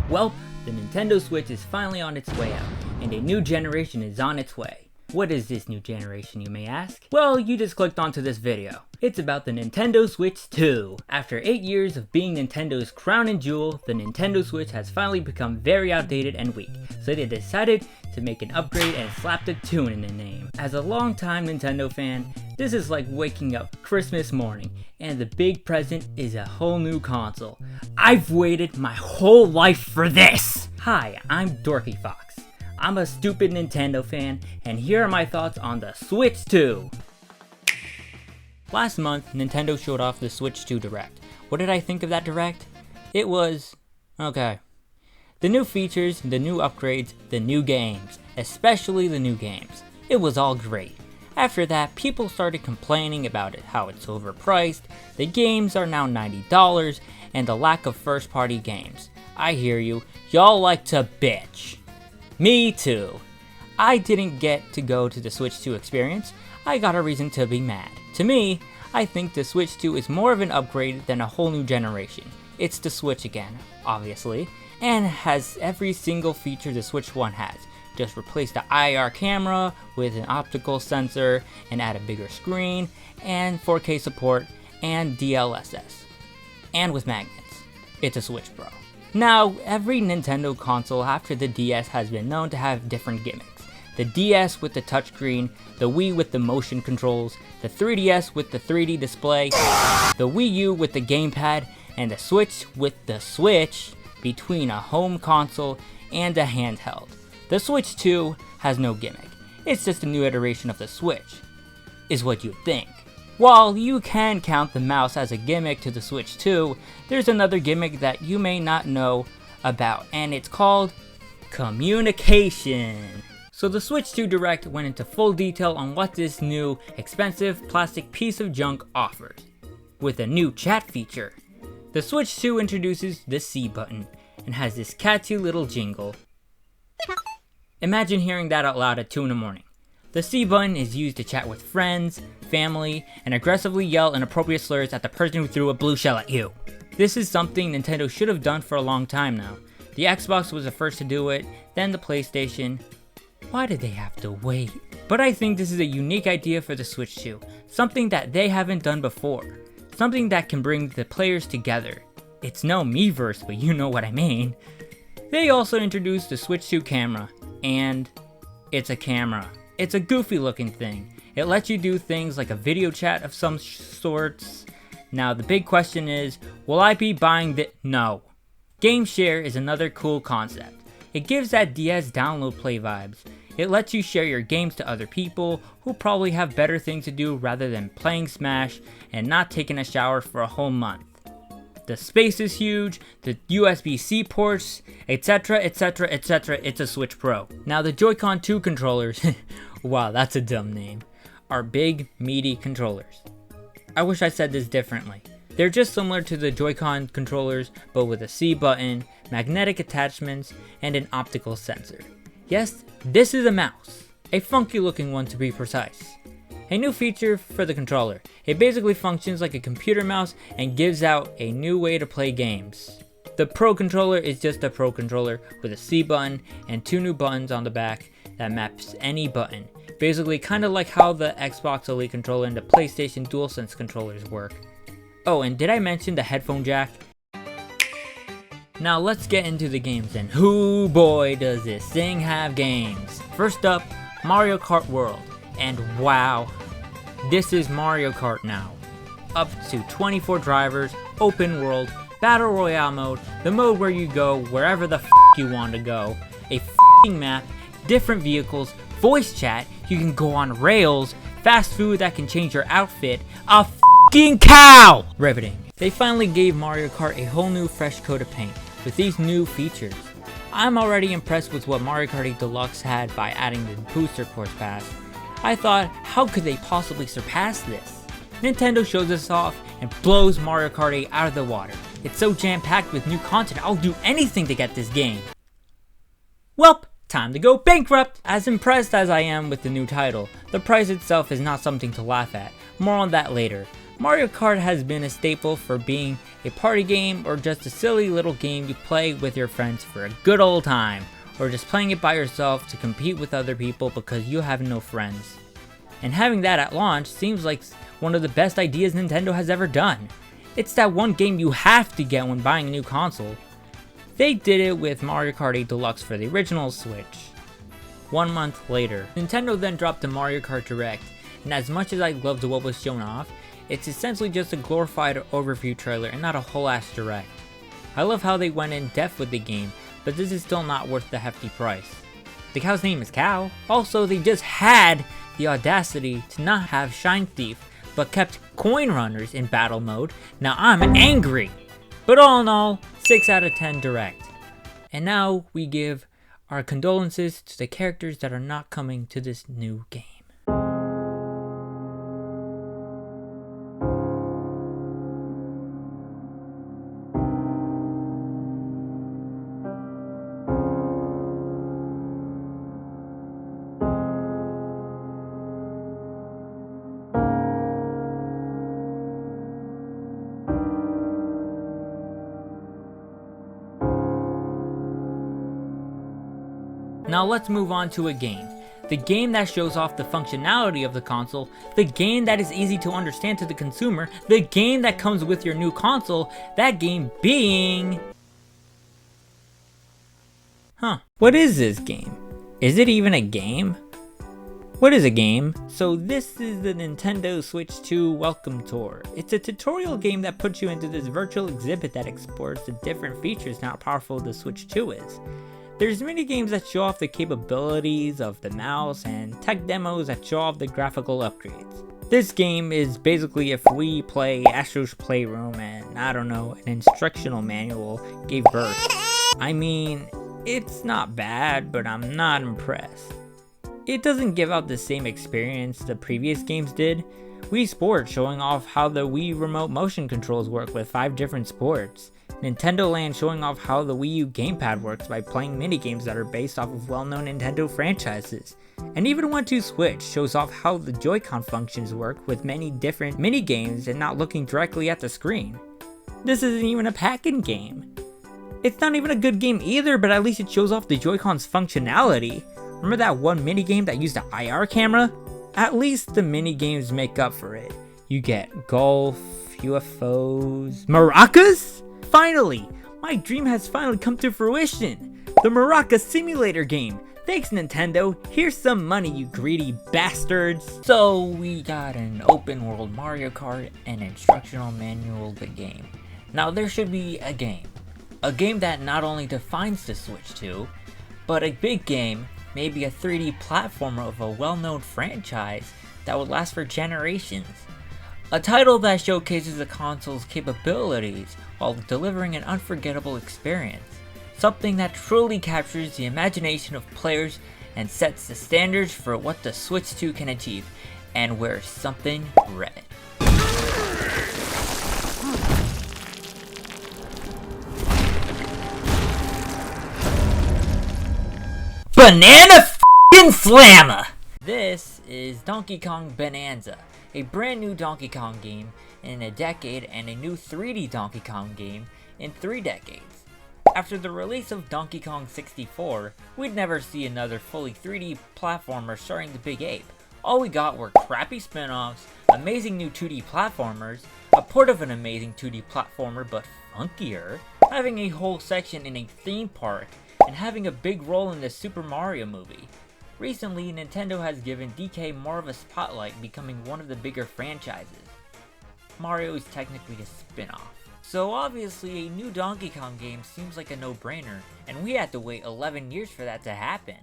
Well, the Nintendo Switch is finally on its way out, and a new generation is on its way. What is this new generation, you may ask? Well, you just clicked onto this video. It's about the Nintendo Switch 2. After 8 years of being Nintendo's crown and jewel, the Nintendo Switch has finally become very outdated and weak, so they decided to make an upgrade and slapped a tune in the name. As a longtime Nintendo fan, this is like waking up Christmas morning, and the big present is a whole new console. I've waited my whole life for this! Hi, I'm Dorky Fox. I'm a stupid Nintendo fan, and here are my thoughts on the Switch 2. Last month, Nintendo showed off the Switch 2 Direct. What did I think of that Direct? It was okay. The new features, the new upgrades, the new games, especially the new games. It was all great. After that, people started complaining about it, how it's overpriced, the games are now $90, and the lack of first-party games. I hear you, y'all like to bitch. Me too. I didn't get to go to the Switch 2 experience. I got a reason to be mad. To me, I think the Switch 2 is more of an upgrade than a whole new generation. It's the Switch again, obviously, and has every single feature the Switch 1 has. Just replace the IR camera with an optical sensor and add a bigger screen, and 4K support, and DLSS. And with magnets. It's a Switch Pro. Now, every Nintendo console after the DS has been known to have different gimmicks. The DS with the touchscreen, the Wii with the motion controls, the 3DS with the 3D display, the Wii U with the gamepad, and the Switch with the switch between a home console and a handheld. The Switch 2 has no gimmick. It's just a new iteration of the Switch, is what you'd think. While you can count the mouse as a gimmick to the Switch 2, there's another gimmick that you may not know about, and it's called communication. So the Switch 2 Direct went into full detail on what this new, expensive plastic piece of junk offers, with a new chat feature. The Switch 2 introduces the C button, and has this catchy little jingle. Imagine hearing that out loud at 2 in the morning. The C button is used to chat with friends, family, and aggressively yell inappropriate slurs at the person who threw a blue shell at you. This is something Nintendo should have done for a long time now. The Xbox was the first to do it, then the PlayStation. Why did they have to wait? But I think this is a unique idea for the Switch 2, something that they haven't done before, something that can bring the players together. It's no Miiverse, but you know what I mean. They also introduced the Switch 2 camera, and it's a camera. It's a goofy looking thing. It lets you do things like a video chat of some sorts. Now the big question is, will I be buying this? No. Game Share is another cool concept. It gives that DS download play vibes. It lets you share your games to other people who probably have better things to do rather than playing Smash and not taking a shower for a whole month. The space is huge, the USB-C ports, etc, etc, etc, it's a Switch Pro. Now the Joy-Con 2 controllers, wow, that's a dumb name, are big, meaty controllers. I wish I said this differently. They're just similar to the Joy-Con controllers, but with a C button, magnetic attachments, and an optical sensor. Yes, this is a mouse. A funky looking one to be precise. A new feature for the controller. It basically functions like a computer mouse and gives out a new way to play games. The Pro controller is just a Pro controller with a C button and 2 new buttons on the back that maps any button. Basically kind of like how the Xbox Elite controller and the PlayStation DualSense controllers work. Oh, and did I mention the headphone jack? Now let's get into the games, and hoo boy does this thing have games. First up, Mario Kart World. And wow, this is Mario Kart now. Up to 24 drivers, open world, battle royale mode, the mode where you go wherever the you want to go, a map, different vehicles, voice chat, you can go on rails, fast food that can change your outfit, a cow! Riveting. They finally gave Mario Kart a whole new fresh coat of paint with these new features. I'm already impressed with what Mario Kart 8 Deluxe had by adding the booster course pass. I thought, how could they possibly surpass this? Nintendo shows us off and blows Mario Kart 8 out of the water. It's so jam-packed with new content, I'll do anything to get this game. Welp, time to go bankrupt! As impressed as I am with the new title, the price itself is not something to laugh at. More on that later. Mario Kart has been a staple for being a party game or just a silly little game you play with your friends for a good old time, or just playing it by yourself to compete with other people because you have no friends. And having that at launch seems like one of the best ideas Nintendo has ever done. It's that one game you have to get when buying a new console. They did it with Mario Kart 8 Deluxe for the original Switch. 1 month later, Nintendo then dropped the Mario Kart Direct, and as much as I loved what was shown off, it's essentially just a glorified overview trailer and not a whole ass direct. I love how they went in depth with the game, but this is still not worth the hefty price. The cow's name is Cow. Also, they just had the audacity to not have Shine Thief, but kept coin runners in battle mode. Now I'm angry! But all in all, 6 out of 10 direct. And now we give our condolences to the characters that are not coming to this new game. Now let's move on to a game. The game that shows off the functionality of the console, the game that is easy to understand to the consumer, the game that comes with your new console, that game being... What is this game? Is it even a game? What is a game? So this is the Nintendo Switch 2 Welcome Tour. It's a tutorial game that puts you into this virtual exhibit that explores the different features and how powerful the Switch 2 is. There's mini games that show off the capabilities of the mouse and tech demos that show off the graphical upgrades. This game is basically if we play Astro's Playroom and, I don't know, an instructional manual gave birth. I mean, it's not bad, but I'm not impressed. It doesn't give out the same experience the previous games did. Wii Sports showing off how the Wii remote motion controls work with 5 different sports. Nintendo Land showing off how the Wii U gamepad works by playing minigames that are based off of well-known Nintendo franchises. And even 1-2-Switch shows off how the Joy-Con functions work with many different minigames and not looking directly at the screen. This isn't even a pack-in game. It's not even a good game either, but at least it shows off the Joy-Con's functionality. Remember that one minigame that used an IR camera? At least the minigames make up for it. You get golf, UFOs, maracas? Finally! My dream has finally come to fruition! The Maraca Simulator game! Thanks Nintendo, here's some money you greedy bastards! So we got an open world Mario Kart and instructional manual the game. Now there should be a game. A game that not only defines the Switch 2, but a big game, maybe a 3D platformer of a well-known franchise that would last for generations. A title that showcases the console's capabilities while delivering an unforgettable experience. Something that truly captures the imagination of players and sets the standards for what the Switch 2 can achieve, and wears something red. Banana f***ing Slammer! This is Donkey Kong Bonanza, a brand new Donkey Kong game in a decade and a new 3D Donkey Kong game in 3 decades. After the release of Donkey Kong 64, we'd never see another fully 3D platformer starring the Big Ape. All we got were crappy spin-offs, amazing new 2D platformers, a port of an amazing 2D platformer but funkier, having a whole section in a theme park, and having a big role in the Super Mario movie. Recently, Nintendo has given DK more of a spotlight, becoming one of the bigger franchises. Mario is technically a spin-off. So obviously a new Donkey Kong game seems like a no-brainer, and we had to wait 11 years for that to happen.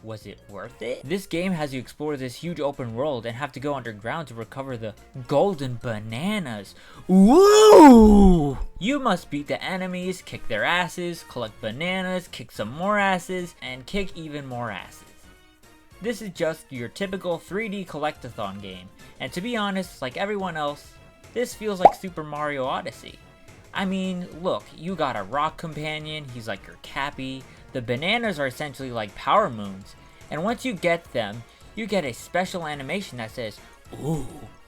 Was it worth it? This game has you explore this huge open world and have to go underground to recover the golden bananas. Woo! You must beat the enemies, kick their asses, collect bananas, kick some more asses, and kick even more asses. This is just your typical 3D collectathon game, and to be honest, like everyone else, this feels like Super Mario Odyssey. I mean, look, you got a rock companion, he's like your Cappy, the bananas are essentially like power moons, and once you get them, you get a special animation that says, "Ooh,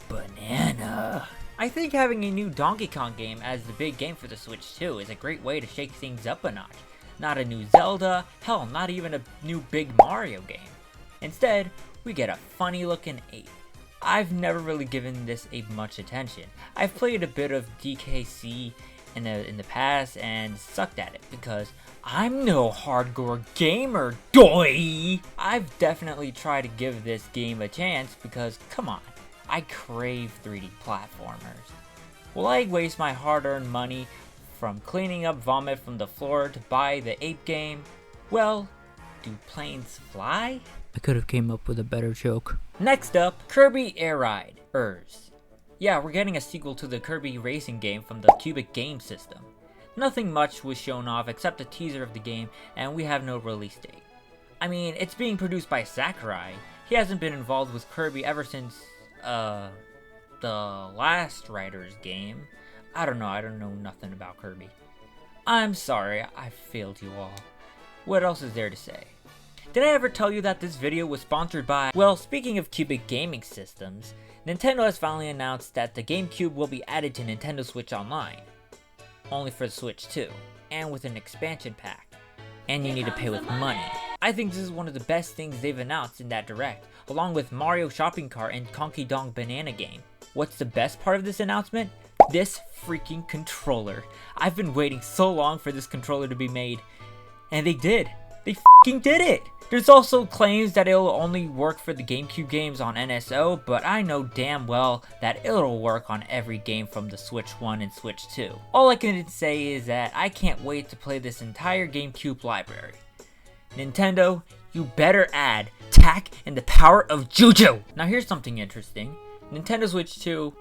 Banana. I think having a new Donkey Kong game as the big game for the Switch 2 is a great way to shake things up a notch. Not a new Zelda, hell, not even a new big Mario game. Instead, we get a funny looking ape. I've never really given this ape much attention. I've played a bit of DKC in the past and sucked at it because I'm no hardcore gamer, doy! I've definitely tried to give this game a chance because, come on, I crave 3D platformers. Will I waste my hard-earned money from cleaning up vomit from the floor to buy the ape game? Well, do planes fly? I could have came up with a better joke. Next up, Kirby Air Ride, ERS. Yeah, we're getting a sequel to the Kirby racing game from the Cubic game system. Nothing much was shown off except a teaser of the game, and we have no release date. I mean, it's being produced by Sakurai. He hasn't been involved with Kirby ever since, the last Riders game. I don't know nothing about Kirby. I'm sorry, I failed you all. What else is there to say? Did I ever tell you that this video was sponsored by... Well, speaking of Cubic gaming systems, Nintendo has finally announced that the GameCube will be added to Nintendo Switch Online. Only for the Switch 2, and with an expansion pack. And you need to pay with money. I think this is one of the best things they've announced in that direct, along with Mario Shopping Cart and Conky Dong Banana Game. What's the best part of this announcement? This freaking controller. I've been waiting so long for this controller to be made. And they did. They f***ing did it! There's also claims that it'll only work for the GameCube games on NSO, but I know damn well that it'll work on every game from the Switch 1 and Switch 2. All I can say is that I can't wait to play this entire GameCube library. Nintendo, you better add Tak and the Power of Juju! Now here's something interesting. Nintendo Switch 2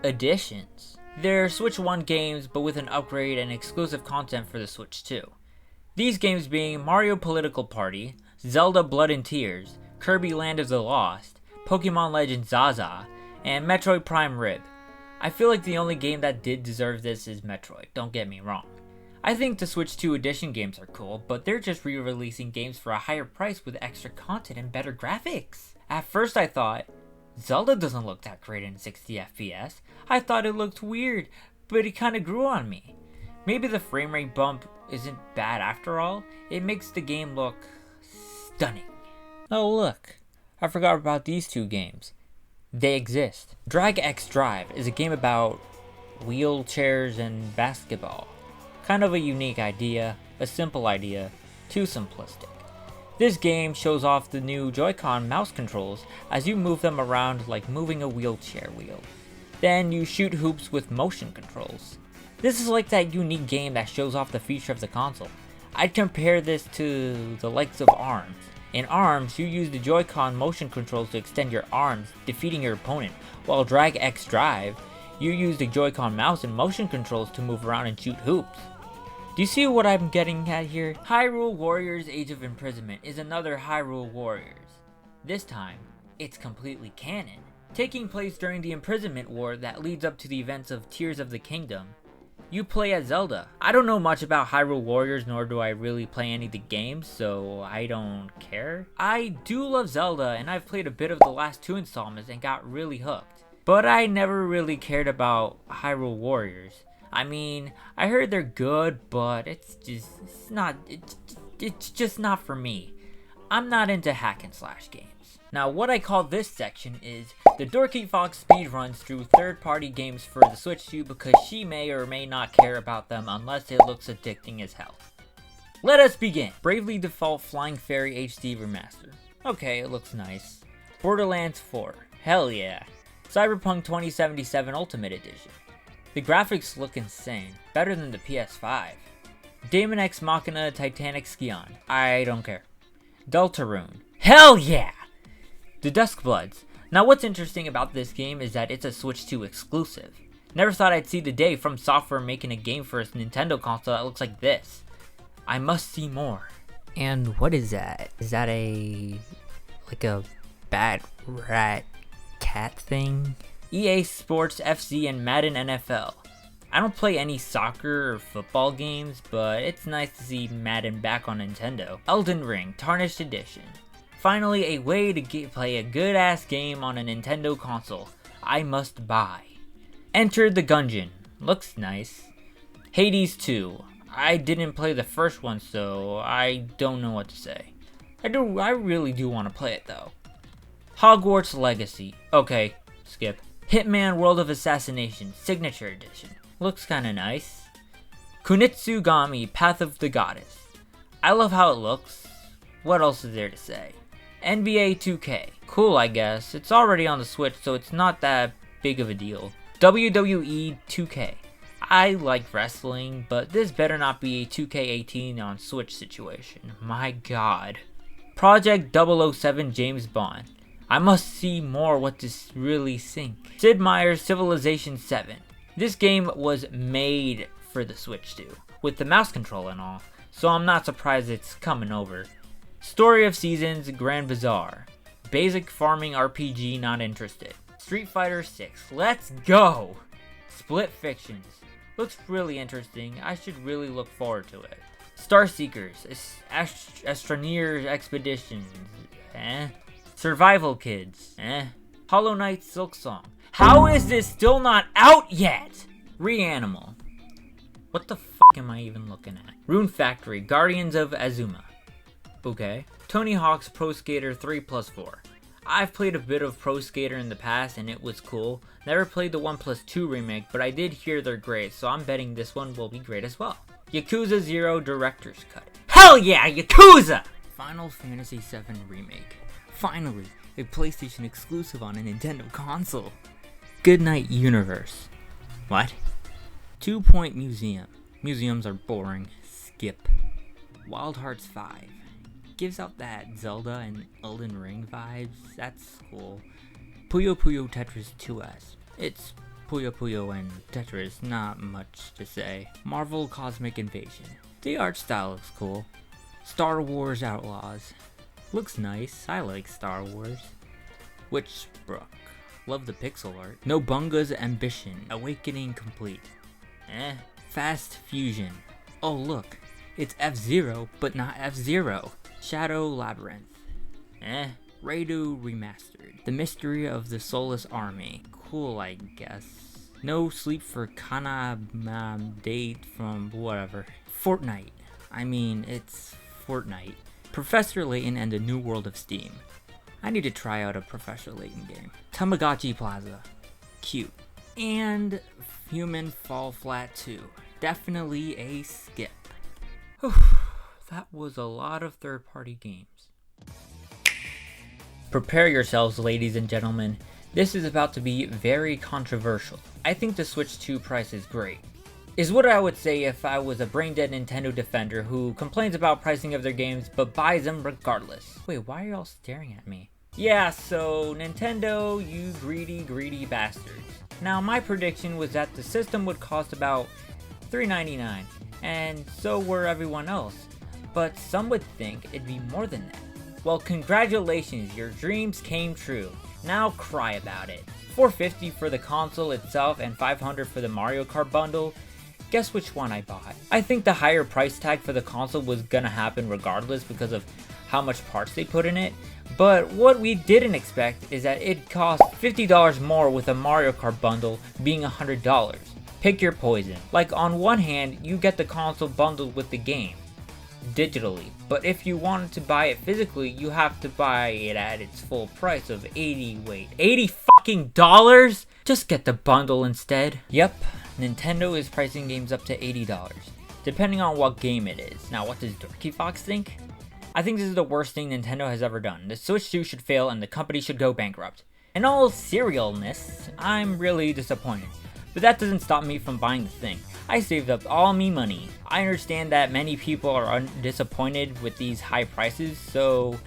Editions. They're Switch 1 games, but with an upgrade and exclusive content for the Switch 2. These games being Mario Political Party, Zelda Blood and Tears, Kirby Land of the Lost, Pokemon Legends Zaza, and Metroid Prime Rib. I feel like the only game that did deserve this is Metroid, don't get me wrong. I think the Switch 2 Edition games are cool, but they're just re-releasing games for a higher price with extra content and better graphics. At first I thought, Zelda doesn't look that great in 60 FPS. I thought it looked weird, but it kinda grew on me. Maybe the frame rate bump isn't bad after all. It makes the game look stunning. Oh look, I forgot about these two games. They exist. Drag X Drive is a game about wheelchairs and basketball. Kind of a unique idea, a simple idea, too simplistic. This game shows off the new Joy-Con mouse controls as you move them around like moving a wheelchair wheel. Then you shoot hoops with motion controls. This is like that unique game that shows off the feature of the console. I'd compare this to the likes of ARMS. In ARMS, you use the Joy-Con motion controls to extend your arms, defeating your opponent, while Drag X Drive, you use the Joy-Con mouse and motion controls to move around and shoot hoops. Do you see what I'm getting at here? Hyrule Warriors Age of Imprisonment is another Hyrule Warriors. This time, it's completely canon, taking place during the imprisonment war that leads up to the events of Tears of the Kingdom. You play as Zelda. I don't know much about Hyrule Warriors, nor do I really play any of the games, so I don't care. I do love Zelda, and I've played a bit of the last two installments and got really hooked. But I never really cared about Hyrule Warriors. I mean, I heard they're good, but it's just not for me. I'm not into hack and slash games. Now, what I call this section is the Dorky Fox speedruns through third-party games for the Switch 2 because she may or may not care about them unless it looks addicting as hell. Let us begin. Bravely Default Flying Fairy HD Remaster. Okay, it looks nice. Borderlands 4. Hell yeah. Cyberpunk 2077 Ultimate Edition. The graphics look insane. Better than the PS5. Daemon X Machina Titanic Skion. I don't care. Deltarune. Hell yeah! The Duskbloods. Now what's interesting about this game is that it's a Switch 2 exclusive. Never thought I'd see the day From Software making a game for a Nintendo console that looks like this. I must see more. And what is that? Is that like a bat rat cat thing? EA Sports FC and Madden NFL. I don't play any soccer or football games, but it's nice to see Madden back on Nintendo. Elden Ring Tarnished Edition. Finally, a way to play a good-ass game on a Nintendo console. I must buy. Enter the Gungeon. Looks nice. Hades 2. I didn't play the first one, so I don't know what to say. I really do want to play it though. Hogwarts Legacy. Okay, skip. Hitman World of Assassination Signature Edition. Looks kinda nice. Kunitsugami Path of the Goddess. I love how it looks. What else is there to say? NBA 2K. Cool, I guess. It's already on the Switch, so it's not that big of a deal. WWE 2K. I like wrestling, but this better not be a 2K18 on Switch situation. My god. Project 007 James Bond. I must see more what this really think. Sid Meier's Civilization 7. This game was made for the Switch too, with the mouse control and all, so I'm not surprised it's coming over. Story of Seasons Grand Bazaar. Basic farming RPG, not interested. Street Fighter 6. Let's go! Split Fictions. Looks really interesting. I should really look forward to it. Star Seekers. Astroneer Expeditions. Survival Kids. Hollow Knight Silksong. How is this still not out yet? Reanimal. What the fuck am I even looking at? Rune Factory. Guardians of Azuma. Okay. Tony Hawk's Pro Skater 3+4. I've played a bit of Pro Skater in the past and it was cool. Never played the 1+2 remake, but I did hear they're great, so I'm betting this one will be great as well. Yakuza 0 Director's Cut. Hell yeah, Yakuza! Final Fantasy VII Remake. Finally, a PlayStation exclusive on a Nintendo console. Goodnight Universe. What? 2 Point Museum. Museums are boring. Skip. Wild Hearts 5. Gives out that Zelda and Elden Ring vibes. That's cool. Puyo Puyo Tetris 2S. It's Puyo Puyo and Tetris, not much to say. Marvel Cosmic Invasion. The art style looks cool. Star Wars Outlaws. Looks nice. I like Star Wars. Witchbrook. Love the pixel art. Nobunga's Ambition. Awakening complete. Fast Fusion. Oh look. It's F-Zero, but not F-Zero. Shadow Labyrinth. Raidu Remastered. The Mystery of the Soulless Army. Cool, I guess. No Sleep for Kana date from whatever. Fortnite. I mean, it's Fortnite. Professor Layton and the New World of Steam. I need to try out a Professor Layton game. Tamagotchi Plaza. Cute. And Human Fall Flat 2. Definitely a skip. That was a lot of third-party games. Prepare yourselves, ladies and gentlemen. This is about to be very controversial. I think the Switch 2 price is great. Is what I would say if I was a brain-dead Nintendo defender who complains about pricing of their games but buys them regardless. Wait, why are y'all staring at me? Yeah, so Nintendo, you greedy bastards. Now my prediction was that the system would cost about $3.99, and so were everyone else. But some would think it'd be more than that. Well, congratulations, your dreams came true. Now cry about it. $450 for the console itself and $500 for the Mario Kart bundle. Guess which one I bought? I think the higher price tag for the console was gonna happen regardless because of how much parts they put in it. But what we didn't expect is that it cost $50 more with a Mario Kart bundle being $100. Pick your poison. Like on one hand, you get the console bundled with the game digitally, but if you wanted to buy it physically, you have to buy it at its full price of $80 fucking dollars? Just get the bundle instead. Yep, Nintendo is pricing games up to $80, depending on what game it is. Now what does Dorky Fox think? I think this is the worst thing Nintendo has ever done. The Switch 2 should fail and the company should go bankrupt. In all serialness, I'm really disappointed, but that doesn't stop me from buying the thing. I saved up all me money. I understand that many people are disappointed with these high prices, so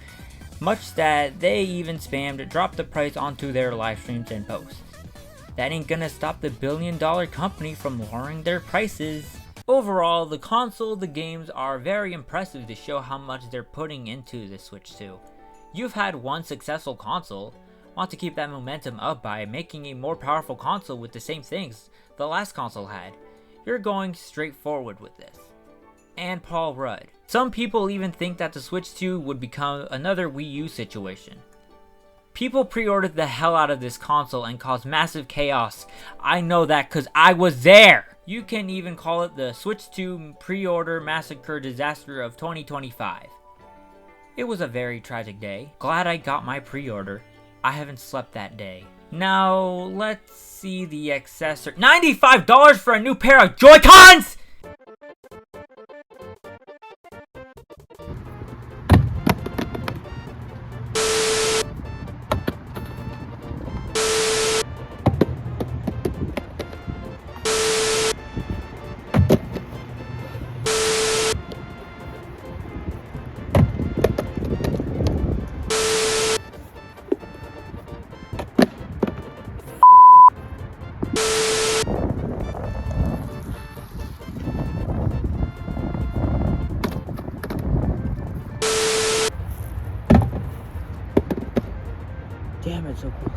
much that they even spammed drop the price onto their live streams and posts. That ain't gonna stop the billion-dollar company from lowering their prices. Overall, the console, the games are very impressive to show how much they're putting into the Switch 2. You've had one successful console. Want to keep that momentum up by making a more powerful console with the same things the last console had. You're going straight forward with this. And Paul Rudd. Some people even think that the Switch 2 would become another Wii U situation. People pre-ordered the hell out of this console and caused massive chaos. I know that because I was there. You can even call it the Switch 2 pre-order massacre disaster of 2025. It was a very tragic day. Glad I got my pre-order. I haven't slept that day. Now, let's see the accessory. $95 for a new pair of Joy-Cons! Damn it, so close.